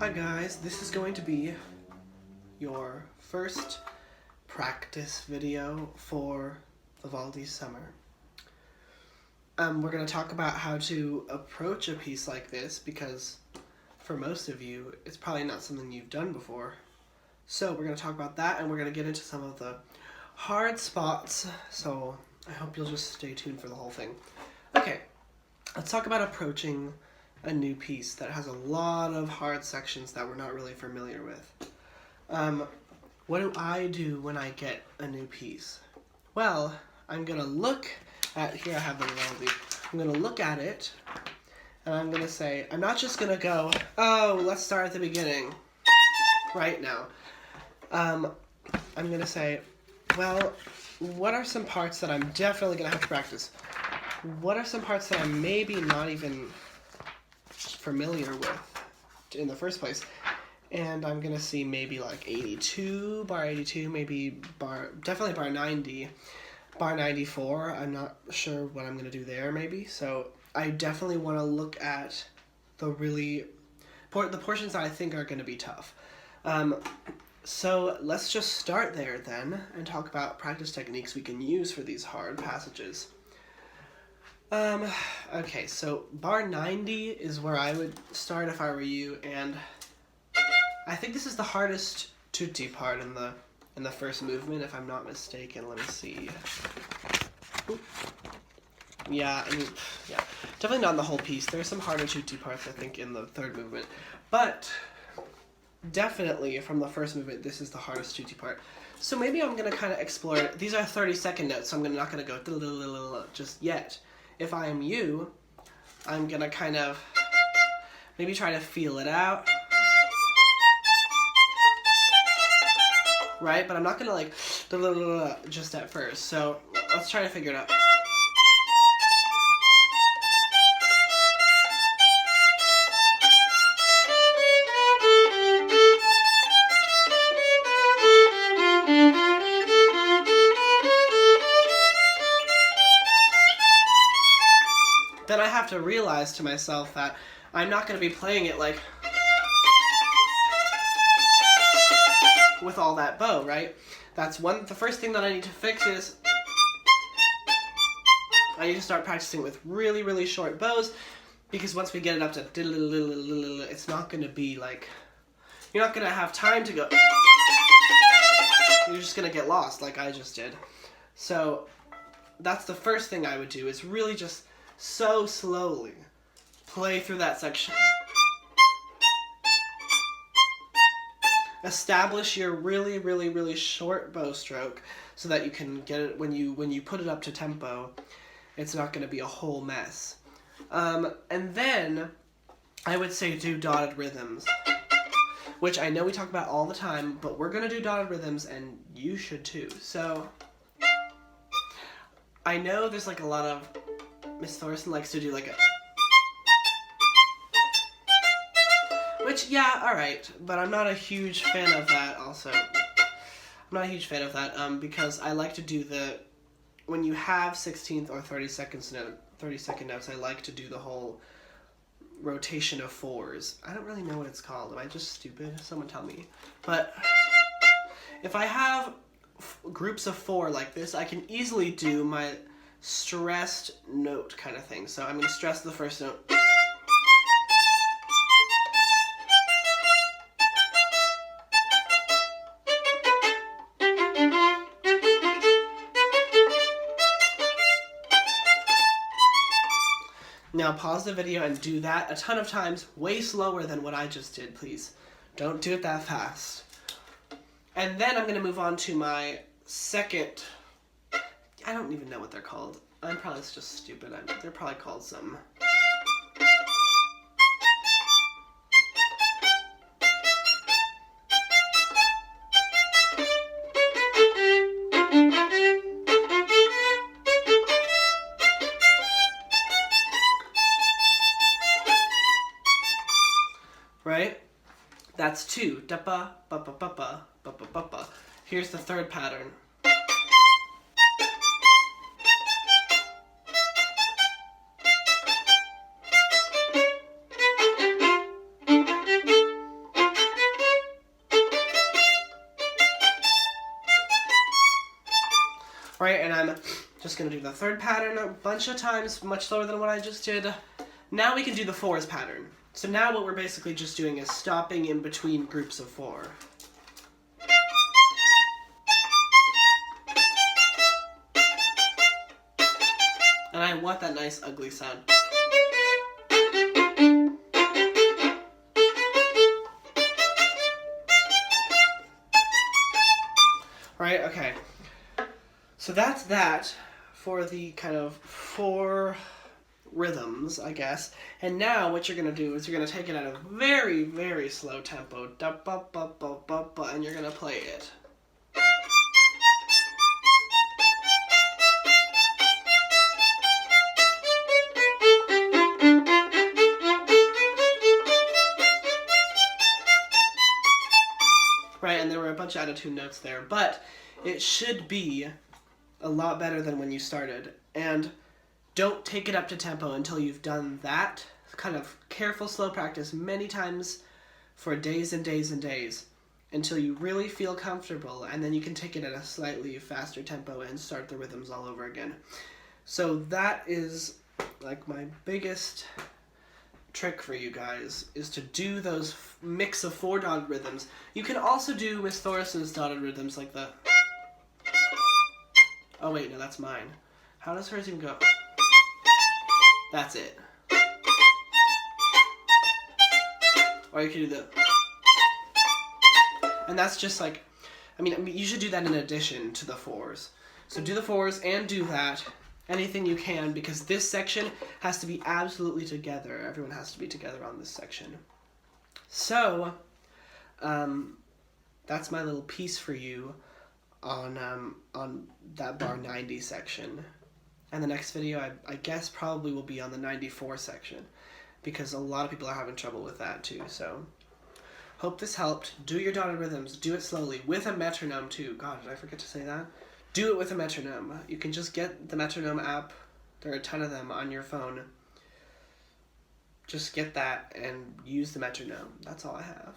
Hi guys, this is going to be your first practice video for Vivaldi's Summer. We're going to talk about how to approach a piece like this because for most of you, it's probably not something you've done before. So we're going to talk about that and we're going to get into some of the hard spots. So I hope you'll just stay tuned for the whole thing. Okay, let's talk about approaching a new piece that has a lot of hard sections that we're not really familiar with. What do I do when I get a new piece? Well, I'm going to look at, here I have the Vivaldi, I'm going to look at it, and I'm going to say, I'm not just going to go, oh, let's start at the beginning, right now. I'm going to say, well, what are some parts that I'm definitely going to have to practice? What are some parts that I'm maybe not even familiar with in the first place? And I'm gonna see maybe like 82, bar 82, maybe definitely bar 90, bar 94. I'm not sure what I'm gonna do there maybe. So I definitely want to look at the portions that I think are gonna be tough. So let's just start there then and talk about practice techniques we can use for these hard passages. Okay, so bar 90 is where I would start if I were you, and I think this is the hardest tutti part in the first movement, if I'm not mistaken. Let me see. Oop. Yeah, definitely not in the whole piece. There's some harder tutti parts, I think, in the third movement, but definitely from the first movement, this is the hardest tutti part. So maybe I'm gonna kind of explore it. These are 30-second notes, so I'm not gonna go just yet. If I am you, I'm gonna kind of maybe try to feel it out, right? But I'm not gonna like just at first. So let's try to figure it out. Then I have to realize to myself that I'm not going to be playing it like with all that bow, right? That's the first thing that I need to fix is I need to start practicing with really, really short bows, because once we get it up to it's not going to be like, you're not going to have time to go, you're just going to get lost like I just did. So that's the first thing I would do, is really just so slowly play through that section. Establish your really, really, really short bow stroke so that you can get it when you put it up to tempo. It's not going to be a whole mess. And then I would say do dotted rhythms, which I know we talk about all the time, but we're going to do dotted rhythms and you should too. So I know there's like a lot of, Miss Thorson likes to do like a, which, yeah, alright, but I'm not a huge fan of that also. I'm not a huge fan of that, because I like to do when you have 16th or 30-second notes, I like to do the whole rotation of fours. I don't really know what it's called. Am I just stupid? Someone tell me. But if I have groups of four like this, I can easily do my stressed note kind of thing. So I'm going to stress the first note. Now pause the video and do that a ton of times, way slower than what I just did, please. Don't do it that fast. And then I'm going to move on to my second, I don't even know what they're called. I'm probably just stupid. They're probably called something. Right? That's two. Da-ba, ba-ba-ba-ba, ba-ba-ba-ba. Here's the third pattern. Right, and I'm just going to do the third pattern a bunch of times, much slower than what I just did. Now we can do the fours pattern. So now what we're basically just doing is stopping in between groups of four. And I want that nice ugly sound. Right, okay. So that's that for the kind of four rhythms, I guess. And now what you're going to do is you're going to take it at a very, very slow tempo. And you're going to play it. Right, and there were a bunch of attitude notes there, but it should be a lot better than when you started. And don't take it up to tempo until you've done that kind of careful, slow practice many times for days and days and days until you really feel comfortable, and then you can take it at a slightly faster tempo and start the rhythms all over again. So that is like my biggest trick for you guys, is to do those mix of four dotted rhythms. You can also do Miss Thoris's dotted rhythms like the... Oh wait, no, that's mine. How does hers even go? That's it. Or you can do the... And that's just like... I mean, you should do that in addition to the fours. So do the fours and do that. Anything you can, because this section has to be absolutely together. Everyone has to be together on this section. So, that's my little piece for you on that bar 90 section. And the next video, I guess, probably will be on the 94 section, because a lot of people are having trouble with that too. So, hope this helped. Do your dotted rhythms. Do it slowly, with a metronome too. God, did I forget to say that? Do it with a metronome. You can just get the metronome app. There are a ton of them on your phone. Just get that and use the metronome. That's all I have.